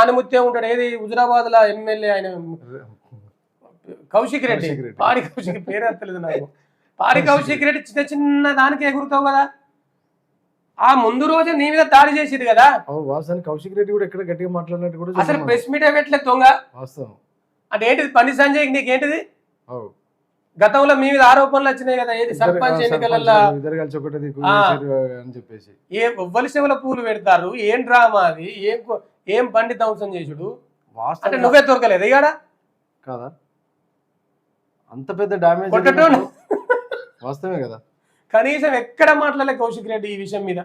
ఆనిముత్యం ఉంటాడు, ఏది హుజురాబాద్ లో ఎమ్మెల్యే ఆయన కౌశిక్ రెడ్డి, పాడి కౌశిక్ పేరు తెలియదు నాకు. పాడి కౌశిక్ రెడ్డి చిన్న చిన్న దానికి ఎగురుతావు కదా, ఆ ముందు రోజే నీ మీద దాడి చేసింది కదా. కౌశిక్ రెడ్డి కూడా ఎక్కడ గట్టిగా మాట్లాడినట్టు కూడా అసలు ప్రెస్ మీట్ పెట్టలేదు దొంగ. అంటే ఏంటిది బండి సంజయ్ నీకేంటిది? గతంలో మీ మీద ఆరోపణలు వచ్చినాయి కదా, ఏది సర్పంచ్ ఎన్నికలలో ఏ ఒవ్వలిసేవల పూలు పెడతారు, ఏం డ్రామా అది, ఏం బండి ధ్వంసం చేసుడు అంటే నువ్వే దొరకలేదు ఇవాడ కదా, అంత పెద్ద డ్యామేజ్ వాస్తవమే కదా. కనీసం ఎక్కడ మాట్లాడలే కౌశిక్ రెడ్డి ఈ విషయం మీద.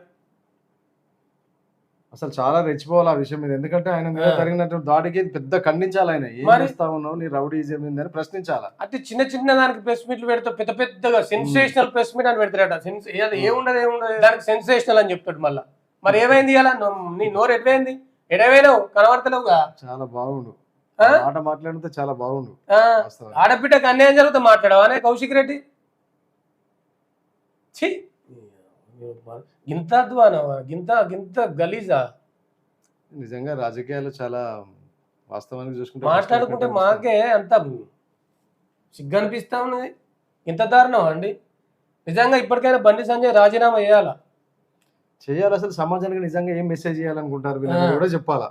అసలు చాలా రెచ్చిపోవాలి ఆ విషయం మీద, ఎందుకంటే ఆయన మీద జరిగినటువంటి దాడికి పెద్ద ఖండించాలి. ఆయన ఏం చేస్తా ఉన్నావు, నీ రౌడీజం ఏందని ప్రశ్నించాలి. అంటే చిన్న చిన్న దానికి ప్రెస్ మీట్లు పెడతా, పెద్ద పెద్దగా సెన్సేషనల్ ప్రెస్ మీట్ అని పెడతాడట. ఏముండదు దానికి సెన్సేషనల్ అని చెప్తాడు మళ్ళా. మరి ఏమైంది ఇలా నీ నోరు ఎటువైంది, ఎడవేనావు కనబడతలేవుగా. చాలా బాగుండు మాట మాట్లాడితే, చాలా బాగుండు. ఆడబిడ్డకు అన్యాయం జరుగుతూ మాట్లాడవానే కౌశిక్ రెడ్డి? ఛీ, గింత అధ్వానమా, గింత గలీజా? నిజంగా రాజకీయాలు చాలా వాస్తవానికి చూసుకుంటే మాట్లాడుకుంటే మాకే అంత సిగ్గు అనిపిస్తా ఉన్నది. ఇంత దారుణం అండి నిజంగా. ఇప్పటికైనా బండి సంజయ్ రాజీనామా చేయాలి. అసలు సమాజానికి నిజంగా ఏం మెసేజ్ చేయాలనుకుంటారు కూడా చెప్పాలా.